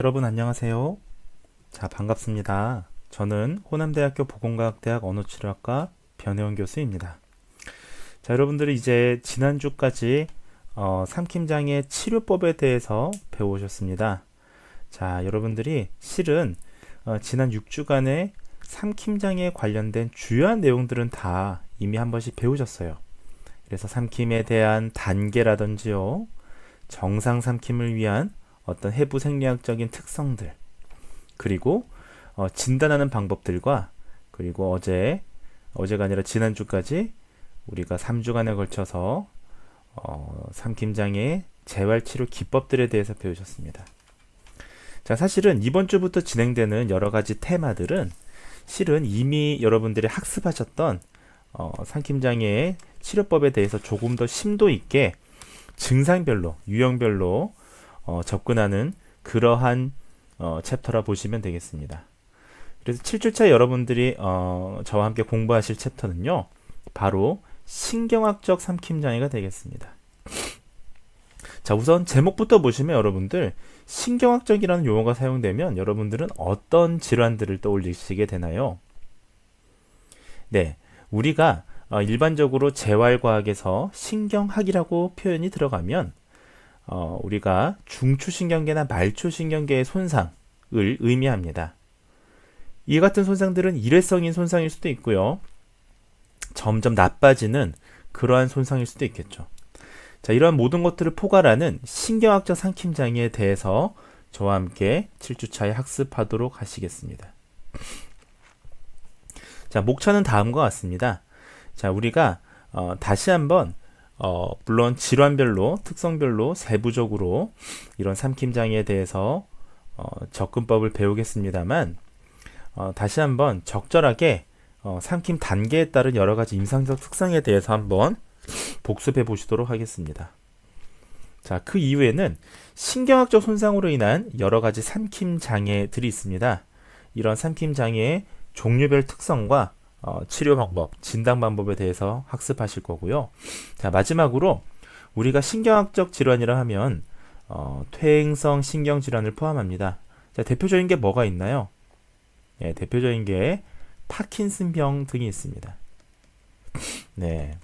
여러분 안녕하세요. 자, 반갑습니다. 저는 호남대학교 보건과학대학 언어치료학과 변혜원 교수입니다. 자, 여러분들이 이제 지난주까지 삼킴장애 치료법에 대해서 배우셨습니다. 자, 여러분들이 실은 지난 6주간의 삼킴장애에 관련된 주요한 내용들은 다 이미 한 번씩 배우셨어요. 그래서 삼킴에 대한 단계라든지요, 정상 삼킴을 위한 어떤 해부 생리학적인 특성들, 그리고 진단하는 방법들과, 그리고 어제가 아니라 지난주까지 우리가 3주간에 걸쳐서 삼킴장애 재활치료 기법들에 대해서 배우셨습니다. 자, 사실은 이번 주부터 진행되는 여러 가지 테마들은 실은 이미 여러분들이 학습하셨던 삼킴장애의 치료법에 대해서 조금 더 심도 있게 증상별로, 유형별로 접근하는 그러한 챕터라 보시면 되겠습니다. 그래서 7주차 여러분들이 저와 함께 공부하실 챕터는요, 바로 신경학적 삼킴장애가 되겠습니다. 자, 우선 제목부터 보시면 여러분들 신경학적이라는 용어가 사용되면 여러분들은 어떤 질환들을 떠올리시게 되나요? 네, 우리가 일반적으로 재활과학에서 신경학이라고 표현이 들어가면 우리가 중추신경계나 말초신경계의 손상을 의미합니다. 이 같은 손상들은 일회성인 손상일 수도 있고요, 점점 나빠지는 그러한 손상일 수도 있겠죠. 자, 이러한 모든 것들을 포괄하는 신경학적 삼킴장애에 대해서 저와 함께 7주차에 학습하도록 하시겠습니다. 자, 목차는 다음과 같습니다. 자, 우리가 다시 한번 물론 질환별로, 특성별로 세부적으로 이런 삼킴장애에 대해서 접근법을 배우겠습니다만, 다시 한번 적절하게 삼킴 단계에 따른 여러 가지 임상적 특성에 대해서 한번 복습해 보시도록 하겠습니다. 자, 그 이후에는 신경학적 손상으로 인한 여러 가지 삼킴 장애들이 있습니다. 이런 삼킴 장애의 종류별 특성과 치료 방법, 진단 방법에 대해서 학습하실 거고요. 자, 마지막으로 우리가 신경학적 질환이라 하면 퇴행성 신경질환을 포함합니다. 자, 대표적인 게 뭐가 있나요? 네, 대표적인 게 파킨슨병 등이 있습니다. 네,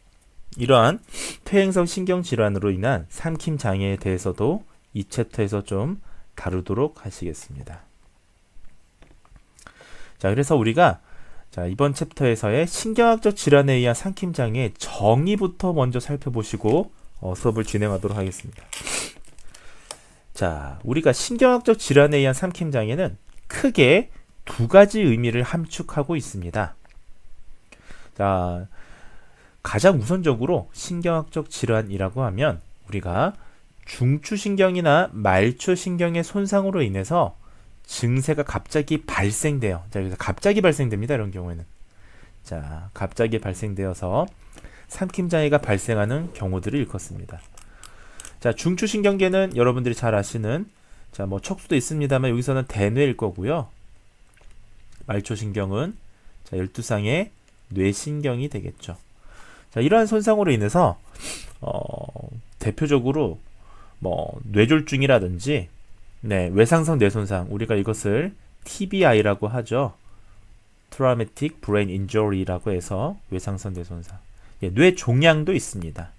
이러한 퇴행성 신경질환으로 인한 삼킴 장애에 대해서도 이 챕터에서 좀 다루도록 하시겠습니다. 자, 그래서 우리가 이번 챕터에서의 신경학적 질환에 의한 삼킴장애 정의부터 먼저 살펴보시고 수업을 진행하도록 하겠습니다. 자, 우리가 신경학적 질환에 의한 삼킴장애는 크게 두 가지 의미를 함축하고 있습니다. 자, 가장 우선적으로 신경학적 질환이라고 하면 우리가 중추신경이나 말초신경의 손상으로 인해서 증세가 갑자기 발생돼요. 자, 여기서 갑자기 발생됩니다. 이런 경우에는. 자, 갑자기 발생되어서 삼킴장애가 발생하는 경우들을 일컫습니다. 자, 중추신경계는 여러분들이 잘 아시는, 자, 뭐 척수도 있습니다만 여기서는 대뇌일 거고요. 말초신경은 12쌍의 뇌신경이 되겠죠. 자, 이러한 손상으로 인해서 대표적으로 뭐 뇌졸중이라든지, 네, 외상성 뇌손상, 우리가 이것을 TBI라고 하죠. Traumatic Brain Injury라고 해서 외상성 뇌손상. 예, 뇌종양도 있습니다.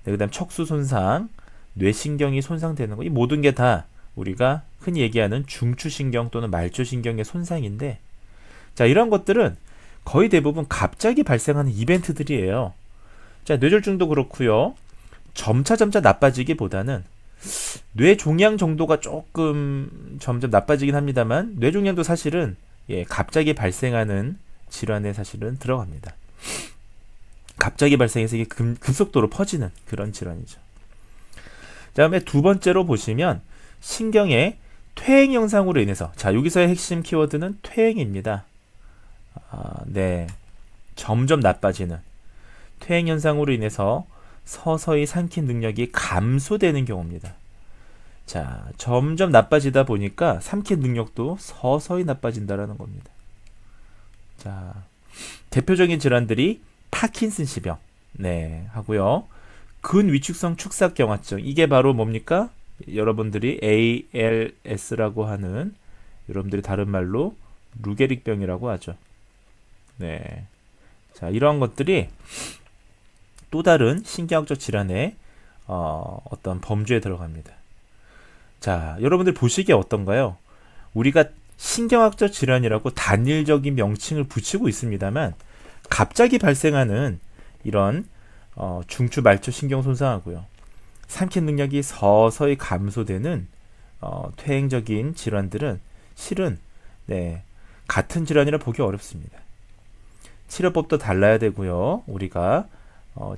네, 그다음 척수 손상, 뇌신경이 손상되는 거, 이 모든 게 다 우리가 흔히 얘기하는 중추신경 또는 말초신경의 손상인데, 자, 이런 것들은 거의 대부분 갑자기 발생하는 이벤트들이에요. 자, 뇌졸중도 그렇고요. 점차 나빠지기보다는 뇌종양 정도가 조금 점점 나빠지긴 합니다만, 뇌종양도 사실은 갑자기 발생하는 질환에 사실은 들어갑니다. 갑자기 발생해서 이게 급속도로 퍼지는 그런 질환이죠. 다음에 두 번째로 보시면 신경의 퇴행 현상으로 인해서, 자, 여기서의 핵심 키워드는 퇴행입니다. 네, 점점 나빠지는 퇴행 현상으로 인해서 서서히 삼킴 능력이 감소되는 경우입니다. 자, 점점 나빠지다 보니까 삼킴 능력도 서서히 나빠진다라는 겁니다. 자, 대표적인 질환들이 파킨슨시병, 네, 하고요. 근위축성 축삭경화증, 이게 바로 뭡니까? 여러분들이 ALS라고 하는, 여러분들이 다른 말로 루게릭병이라고 하죠. 네. 자, 이러한 것들이 또 다른 신경학적 질환의 어떤 범주에 들어갑니다. 자, 여러분들 보시기에 어떤가요? 우리가 신경학적 질환이라고 단일적인 명칭을 붙이고 있습니다만 갑자기 발생하는 이런 중추 말초 신경 손상하고요, 삼킴 능력이 서서히 감소되는 퇴행적인 질환들은 실은 같은 질환이라 보기 어렵습니다. 치료법도 달라야 되고요, 우리가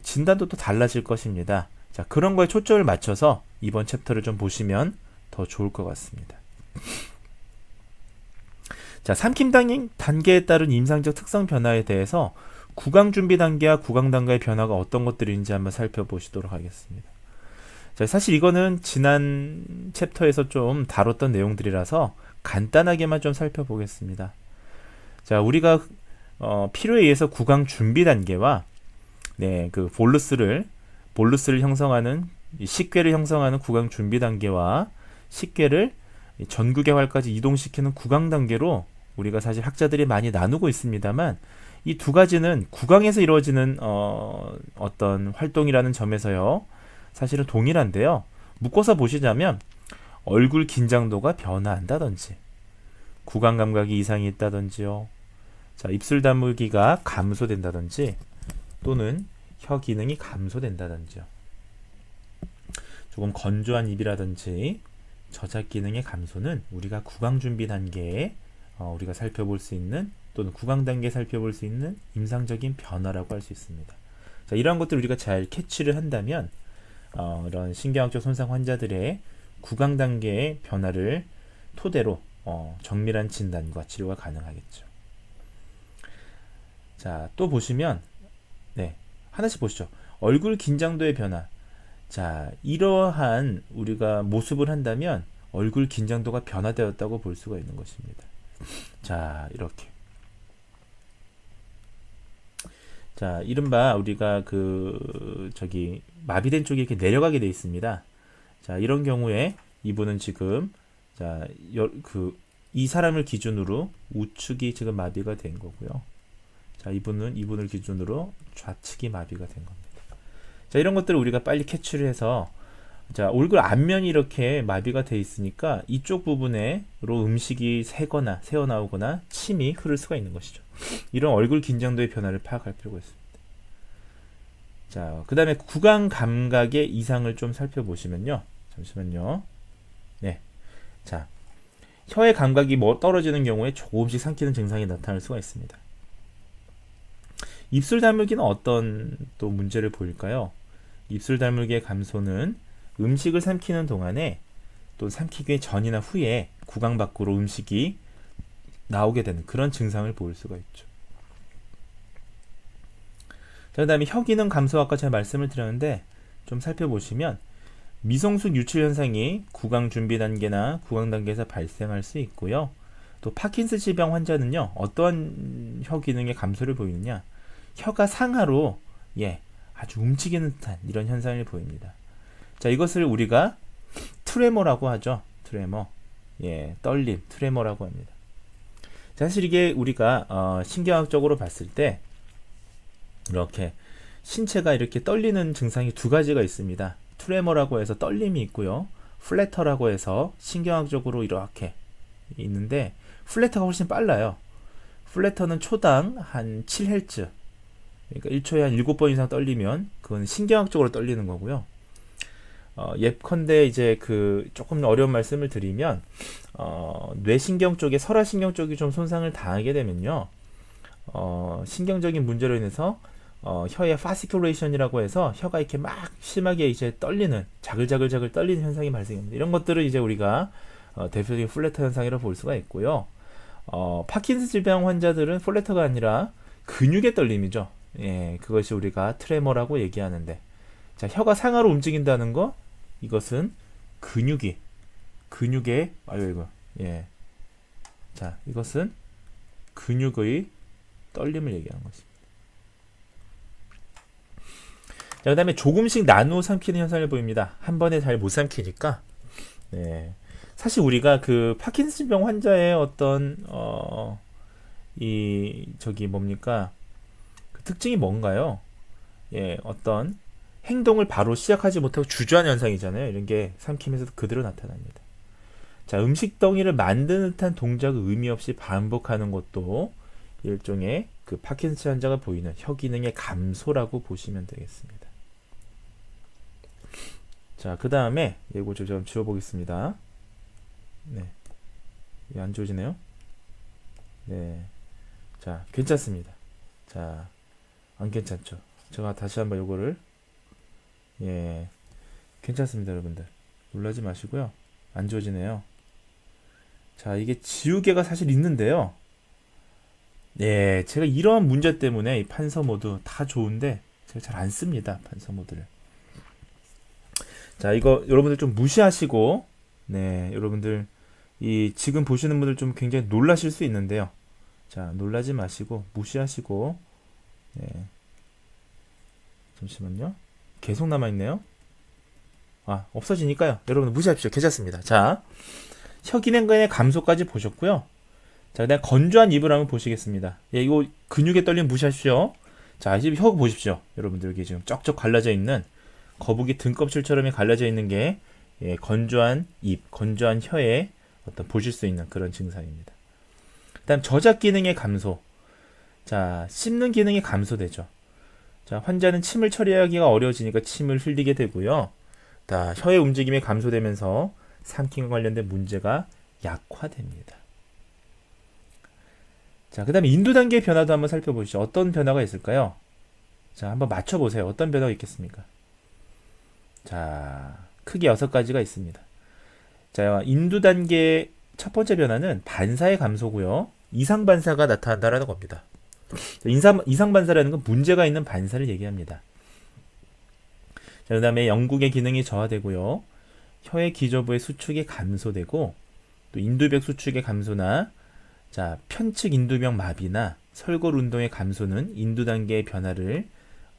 진단도 또 달라질 것입니다. 자, 그런 거에 초점을 맞춰서 이번 챕터를 좀 보시면 더 좋을 것 같습니다. 자, 삼킴 단계에 따른 임상적 특성 변화에 대해서 구강 준비 단계와 구강 단계의 변화가 어떤 것들인지 한번 살펴보시도록 하겠습니다. 자, 사실 이거는 지난 챕터에서 좀 다뤘던 내용들이라서 간단하게만 좀 살펴보겠습니다. 자, 우리가 필요에 의해서 구강 준비 단계와 그 볼루스를 형성하는, 식괴를 형성하는 구강 준비 단계와 식괴를 전구개활까지 이동시키는 구강 단계로 우리가 사실 학자들이 많이 나누고 있습니다만, 이 두 가지는 구강에서 이루어지는 어떤 활동이라는 점에서요, 사실은 동일한데요. 묶어서 보시자면 얼굴 긴장도가 변화한다든지, 구강 감각이 이상이 있다든지요. 자, 입술 다물기가 감소된다든지, 또는 혀 기능이 감소된다든지요. 조금 건조한 입이라든지 저작 기능의 감소는 우리가 구강 준비 단계에 우리가 살펴볼 수 있는, 또는 구강 단계에 살펴볼 수 있는 임상적인 변화라고 할 수 있습니다. 자, 이러한 것들 우리가 잘 캐치를 한다면 이런 신경학적 손상 환자들의 구강 단계의 변화를 토대로 정밀한 진단과 치료가 가능하겠죠. 자, 또 보시면 하나씩 보시죠. 얼굴 긴장도의 변화. 자, 이러한 우리가 모습을 한다면 얼굴 긴장도가 변화되었다고 볼 수가 있는 것입니다. 자, 이렇게. 자, 이른바 우리가 마비된 쪽이 이렇게 내려가게 되어 있습니다. 자, 이런 경우에 이분은 지금, 자, 이 사람을 기준으로 우측이 지금 마비가 된 거고요. 자, 이분을 기준으로 좌측이 마비가 된 겁니다. 자, 이런 것들을 우리가 빨리 캐치를 해서, 자, 얼굴 앞면이 이렇게 마비가 돼 있으니까 이쪽 부분으로 음식이 새어나오거나 침이 흐를 수가 있는 것이죠. 이런 얼굴 긴장도의 변화를 파악할 필요가 있습니다. 자, 그 다음에 구강 감각의 이상을 좀 살펴보시면요. 잠시만요. 자, 혀의 감각이 떨어지는 경우에 조금씩 삼키는 증상이 나타날 수가 있습니다. 입술 다물기는 어떤 또 문제를 보일까요? 입술 다물기의 감소는 음식을 삼키는 동안에, 또 삼키기 전이나 후에 구강 밖으로 음식이 나오게 되는 그런 증상을 보일 수가 있죠. 그 다음에 혀 기능 감소, 아까 제가 말씀을 드렸는데 좀 살펴보시면 미성숙 유출 현상이 구강 준비 단계나 구강 단계에서 발생할 수 있고요. 또 파킨슨 질병 환자는요, 어떠한 혀 기능의 감소를 보이느냐, 혀가 상하로 아주 움직이는 듯한 이런 현상을 보입니다. 자, 이것을 우리가 트레모라고 하죠. 트레모. 떨림, 트레모라고 합니다. 사실 이게 우리가 신경학적으로 봤을 때 이렇게 신체가 이렇게 떨리는 증상이 두 가지가 있습니다. 트레모라고 해서 떨림이 있고요, 플래터라고 해서 신경학적으로 이렇게 있는데, 플래터가 훨씬 빨라요. 플래터는 초당 한 7Hz, 그러니까 1초에 한 7번 이상 떨리면 그건 신경학적으로 떨리는 거고요. 예컨대 이제 조금 어려운 말씀을 드리면, 뇌신경 쪽에, 설화신경 쪽이 좀 손상을 당하게 되면요, 신경적인 문제로 인해서 혀의 파시큘레이션이라고 해서 혀가 이렇게 막 심하게 이제 떨리는, 자글자글 떨리는 현상이 발생합니다. 이런 것들을 이제 우리가 대표적인 플래터 현상이라고 볼 수가 있고요. 파킨슨 질병 환자들은 플래터가 아니라 근육의 떨림이죠. 그것이 우리가 트레모라고 얘기하는데, 자, 혀가 상하로 움직인다는 거, 이것은 근육의 자, 이것은 근육의 떨림을 얘기하는 것입니다. 자, 그 다음에 조금씩 나누어 삼키는 현상을 보입니다. 한 번에 잘 못 삼키니까 네. 사실 우리가 그 파킨슨병 환자의 어떤 저기 뭡니까? 그 특징이 뭔가요? 예, 어떤 행동을 바로 시작하지 못하고 주저하는 현상이잖아요. 이런 게 삼킴에서도 그대로 나타납니다. 자, 음식 덩이를 만드는 듯한 동작을 의미 없이 반복하는 것도 일종의 그 파킨슨 환자가 보이는 혀 기능의 감소라고 보시면 되겠습니다. 자, 그 다음에 이거 좀 지워보겠습니다. 네, 이게 안 지워지네요. 네, 자, 괜찮습니다. 자, 안 괜찮죠? 제가 다시 한번 요거를 예, 괜찮습니다, 여러분들. 놀라지 마시고요. 안 지워지네요. 자, 이게 지우개가 사실 있는데요. 네, 제가 이러한 문제 때문에 이 판서 모드 다 좋은데 제가 잘 안 씁니다, 판서 모드를. 자, 이거 여러분들 좀 무시하시고, 네, 여러분들 이 지금 보시는 분들 좀 굉장히 놀라실 수 있는데요. 자, 놀라지 마시고 무시하시고, 네, 잠시만요. 계속 남아있네요. 아, 없어지니까요. 여러분 무시하십시오. 괜찮습니다. 자, 혀 기능의 감소까지 보셨고요. 자, 그다음 건조한 입을 한번 보시겠습니다. 예, 이거 근육에 떨림 무시하십시오. 자, 지금 혀 보십시오. 여러분들 여기 지금 쩍쩍 갈라져 있는 거북이 등껍질처럼 갈라져 있는 게 예, 건조한 입, 건조한 혀에 어떤 보실 수 있는 그런 증상입니다. 그다음 저작 기능의 감소. 자, 씹는 기능이 감소되죠. 자, 환자는 침을 처리하기가 어려워지니까 침을 흘리게 되고요. 자, 혀의 움직임이 감소되면서 삼킴과 관련된 문제가 약화됩니다. 자, 그 다음에 인두 단계의 변화도 한번 살펴보시죠. 어떤 변화가 있을까요? 자, 한번 맞춰보세요. 어떤 변화가 있겠습니까? 자, 크게 6가지가 있습니다. 자, 인두 단계 첫 번째 변화는 반사의 감소고요. 이상 반사가 나타난다는 겁니다. 이상 반사라는 건 문제가 있는 반사를 얘기합니다. 자, 그 다음에 영국의 기능이 저하되고요. 혀의 기저부의 수축이 감소되고 또 인두벽 수축의 감소나 자, 편측 인두벽 마비나 설골 운동의 감소는 인두 단계의 변화를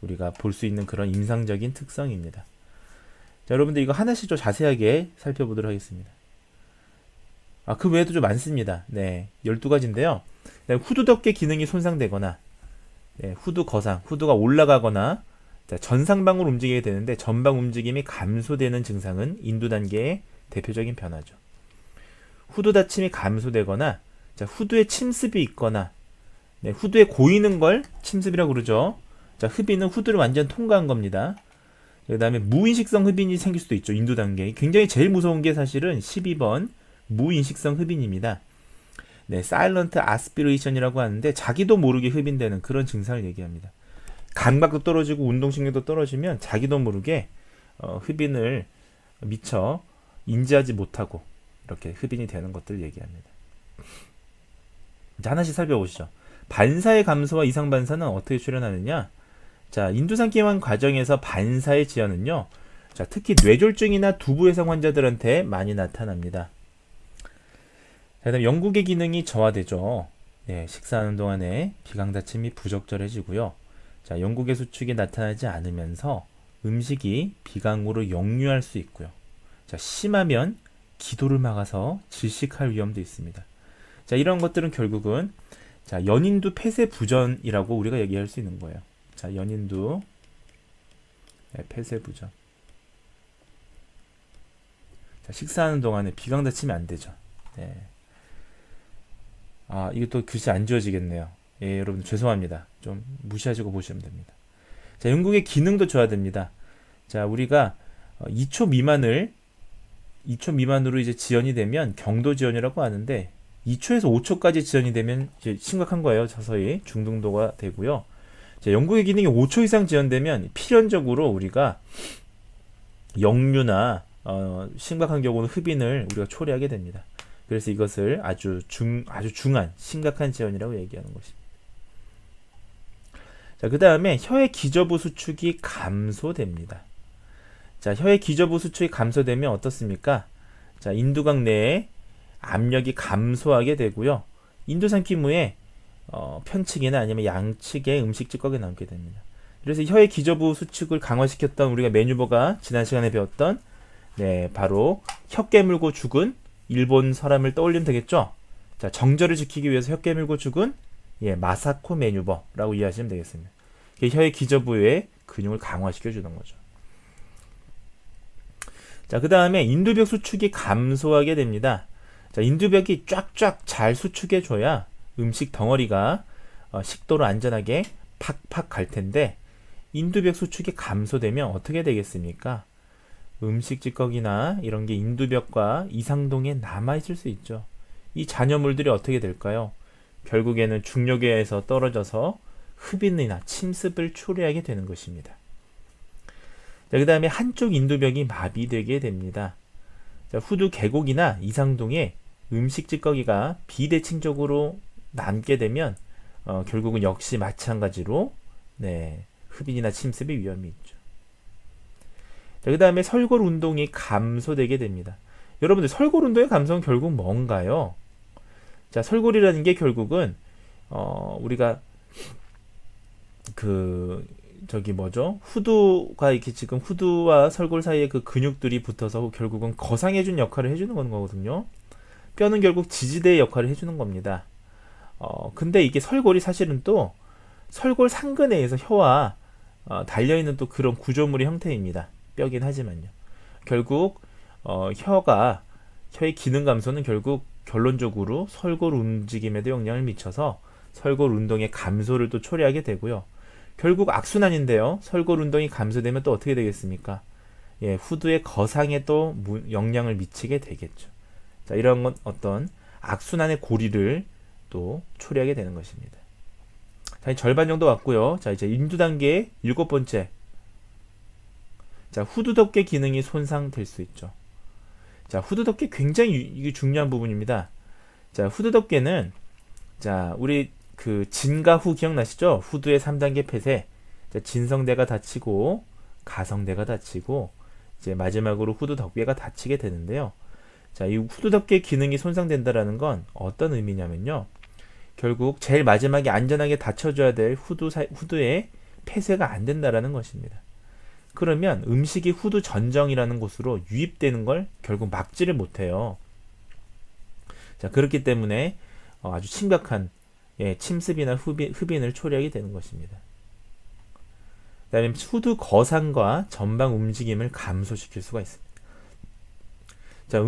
우리가 볼 수 있는 그런 임상적인 특성입니다. 자, 여러분들 이거 하나씩 좀 자세하게 살펴보도록 하겠습니다. 아, 그 외에도 좀 많습니다. 네, 12가지인데요. 네, 후두 덮개 기능이 손상되거나 네, 후두 거상, 후두가 올라가거나 자, 전상방으로 움직이게 되는데 전방 움직임이 감소되는 증상은 인두 단계의 대표적인 변화죠. 후두 닫힘이 감소되거나 자, 후두에 침습이 있거나 네, 후두에 고이는 걸 침습이라고 그러죠. 자, 흡인은 후두를 완전 통과한 겁니다. 그 다음에 무인식성 흡인이 생길 수도 있죠. 인두 단계. 굉장히 제일 무서운 게 사실은 12번 무인식성 흡인입니다. 네, 사일런트 아스피레이션이라고 하는데 자기도 모르게 흡인되는 그런 증상을 얘기합니다. 감각도 떨어지고 운동신경도 떨어지면 자기도 모르게 흡인을 미처 인지하지 못하고 이렇게 흡인이 되는 것들을 얘기합니다. 자, 하나씩 살펴보시죠. 반사의 감소와 이상 반사는 어떻게 출현하느냐? 자, 인두삼킴 과정에서 반사의 지연은요. 자, 특히 뇌졸중이나 두부 외상 환자들한테 많이 나타납니다. 자, 그다음 영국의 기능이 저하되죠. 네, 식사하는 동안에 비강 닫힘이 부적절해지고요. 자, 영국의 수축이 나타나지 않으면서 음식이 비강으로 역류할 수 있고요. 자, 심하면 기도를 막아서 질식할 위험도 있습니다. 자, 이런 것들은 결국은 자, 연인두 폐쇄 부전이라고 우리가 얘기할 수 있는 거예요. 자, 연인두 네, 폐쇄 부전. 자, 식사하는 동안에 비강 닫히면 안 되죠. 네. 아, 이게 또 글씨 안 지워지겠네요. 예, 여러분 죄송합니다. 좀 무시하시고 보시면 됩니다. 자, 영국의 기능도 저하됩니다. 자, 우리가 2초 미만으로 이제 지연이 되면 경도 지연이라고 하는데 2초에서 5초까지 지연이 되면 이제 심각한 거예요. 서서히 중등도가 되고요. 자, 영국의 기능이 5초 이상 지연되면 필연적으로 우리가 역류나 심각한 경우는 흡인을 우리가 초래하게 됩니다. 그래서 이것을 아주 중한 심각한 지연이라고 얘기하는 것입니다. 자, 그 다음에 혀의 기저부 수축이 감소됩니다. 자, 혀의 기저부 수축이 감소되면 어떻습니까? 자, 인두각 내에 압력이 감소하게 되고요. 인두삼킴 후에 편측이나 아니면 양측의 음식 찌꺼기 남게 됩니다. 그래서 혀의 기저부 수축을 강화시켰던 우리가 메뉴버가 지난 시간에 배웠던 네, 바로 혀 깨물고 죽은 일본 사람을 떠올리면 되겠죠. 자, 정절을 지키기 위해서 혀 깨물고 죽은 마사코 메뉴버라고 이해하시면 되겠습니다. 혀의 기저부의 근육을 강화시켜 주는 거죠. 자, 그 다음에 인두벽 수축이 감소하게 됩니다. 자, 인두벽이 쫙쫙 잘 수축해 줘야 음식 덩어리가 식도로 안전하게 팍팍 갈 텐데, 인두벽 수축이 감소되면 어떻게 되겠습니까? 음식 찌꺼기나 이런 게 인두벽과 이상동에 남아있을 수 있죠. 이 잔여물들이 어떻게 될까요? 결국에는 중력에 의해서 떨어져서 흡인이나 침습을 초래하게 되는 것입니다. 자, 그 다음에 한쪽 인두벽이 마비되게 됩니다. 자, 후두 계곡이나 이상동에 음식 찌꺼기가 비대칭적으로 남게 되면 결국은 역시 마찬가지로 흡인이나 침습의 위험이 있죠. 자, 그 다음에 설골 운동이 감소되게 됩니다. 여러분들 설골 운동의 감소는 결국 뭔가요? 자, 설골이라는 게 결국은 우리가 후두가 이렇게 지금 후두와 설골 사이에 그 근육들이 붙어서 결국은 거상해준 역할을 해주는 거거든요. 뼈는 결국 지지대의 역할을 해주는 겁니다. 근데 이게 설골이 사실은 또 설골 상근에서 혀와 달려있는 또 그런 구조물의 형태입니다. 뼈긴 하지만요. 결국 혀의 기능 감소는 결국 결론적으로 설골 움직임에도 영향을 미쳐서 설골 운동의 감소를 또 초래하게 되고요. 결국 악순환인데요. 설골 운동이 감소되면 또 어떻게 되겠습니까? 후두의 거상에 또 영향을 미치게 되겠죠. 자, 이런 건 어떤 악순환의 고리를 또 초래하게 되는 것입니다. 자, 절반 정도 왔고요. 자, 이제 인두 단계의 7번째. 자, 후두덮개 기능이 손상될 수 있죠. 자, 후두덮개 굉장히 이게 중요한 부분입니다. 자, 후두덮개는 우리 그 진가후 기억나시죠? 후두의 3단계 폐쇄. 자, 진성대가 닫히고 가성대가 닫히고 이제 마지막으로 후두덮개가 닫히게 되는데요. 자, 이 후두덮개 기능이 손상된다라는 건 어떤 의미냐면요. 결국 제일 마지막에 안전하게 닫혀줘야 될 후두의 폐쇄가 안 된다라는 것입니다. 그러면 음식이 후두 전정이라는 곳으로 유입되는 걸 결국 막지를 못해요. 자, 그렇기 때문에 아주 심각한 침습이나 흡인을 초래하게 되는 것입니다. 그 다음에 후두 거상과 전방 움직임을 감소시킬 수가 있습니다. 자,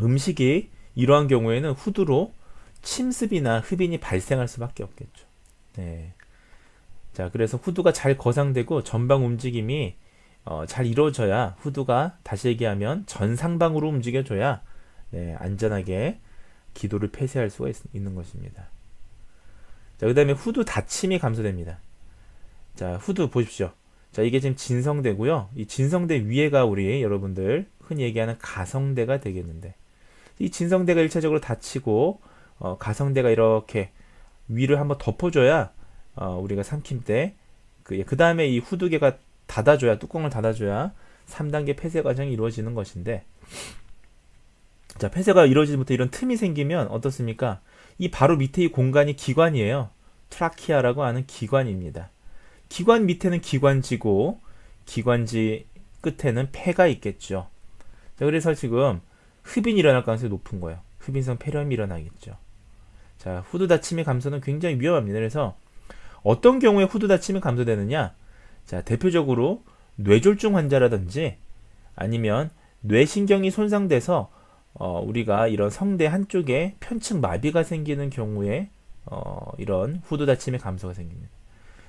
음식이 이러한 경우에는 후두로 침습이나 흡인이 발생할 수밖에 없겠죠. 네. 자, 그래서 후두가 잘 거상되고 전방 움직임이 잘 이루어져야, 후두가 다시 얘기하면 전상방으로 움직여줘야 안전하게 기도를 폐쇄할 수가 있는 것입니다. 자, 그 다음에 후두 닫힘이 감소됩니다. 자, 후두 보십시오. 자, 이게 지금 진성대고요. 이 진성대 위에가 우리 여러분들 흔히 얘기하는 가성대가 되겠는데, 이 진성대가 1차적으로 닫히고 가성대가 이렇게 위를 한번 덮어줘야 우리가 삼킴 때 그 다음에 이 후두개가 뚜껑을 닫아줘야 3단계 폐쇄 과정이 이루어지는 것인데, 자, 폐쇄가 이루어지지 못해 이런 틈이 생기면 어떻습니까? 이 바로 밑에 이 공간이 기관이에요. 트라키아라고 하는 기관입니다. 기관 밑에는 기관지고 기관지 끝에는 폐가 있겠죠. 자, 그래서 지금 흡인이 일어날 가능성이 높은 거예요. 흡인성 폐렴이 일어나겠죠. 자, 후두 닫힘의 감소는 굉장히 위험합니다. 그래서 어떤 경우에 후두 닫힘이 감소되느냐? 자, 대표적으로 뇌졸중 환자라든지 아니면 뇌신경이 손상돼서 우리가 이런 성대 한쪽에 편측 마비가 생기는 경우에 이런 후두 닫힘의 감소가 생깁니다.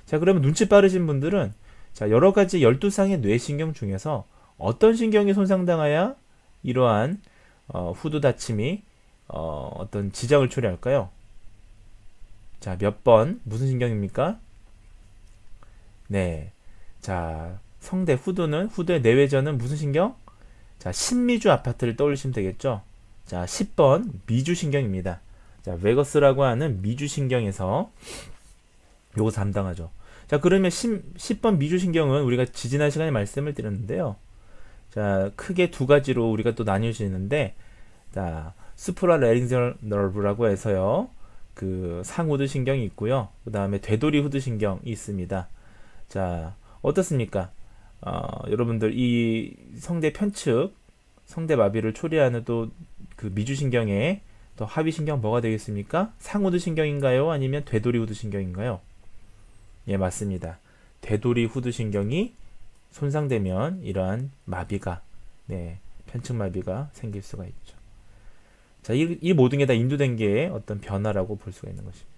자, 그러면 눈치 빠르신 분들은 자, 여러 가지 12쌍의 뇌신경 중에서 어떤 신경이 손상당해야 이러한 후두 닫힘이 어떤 지장을 초래할까요? 자, 몇 번 무슨 신경입니까? 네. 자, 성대 후두의 내외전은 무슨 신경? 자, 신미주 아파트를 떠올리시면 되겠죠. 자, 10번 미주신경입니다. 자, 베거스라고 하는 미주신경에서 요거 담당하죠. 자, 그러면 10번 미주신경은 우리가 지난 시간에 말씀을 드렸는데요. 자, 크게 두 가지로 우리가 또 나뉘어지는데, 자, 수프라레린지얼 너브라고 해서요. 그 상후두 신경이 있고요. 그 다음에 되돌이 후두 신경이 있습니다. 자, 어떻습니까? 여러분들 이 성대 편측, 성대 마비를 초래하는 또 그 미주신경의 또 하위신경 뭐가 되겠습니까? 상우드 신경인가요? 아니면 되도리 후두 신경인가요? 예, 맞습니다. 되도리 후두 신경이 손상되면 이러한 마비가, 네, 편측 마비가 생길 수가 있죠. 자, 이 모든 게 다 인도된 게 어떤 변화라고 볼 수가 있는 것입니다.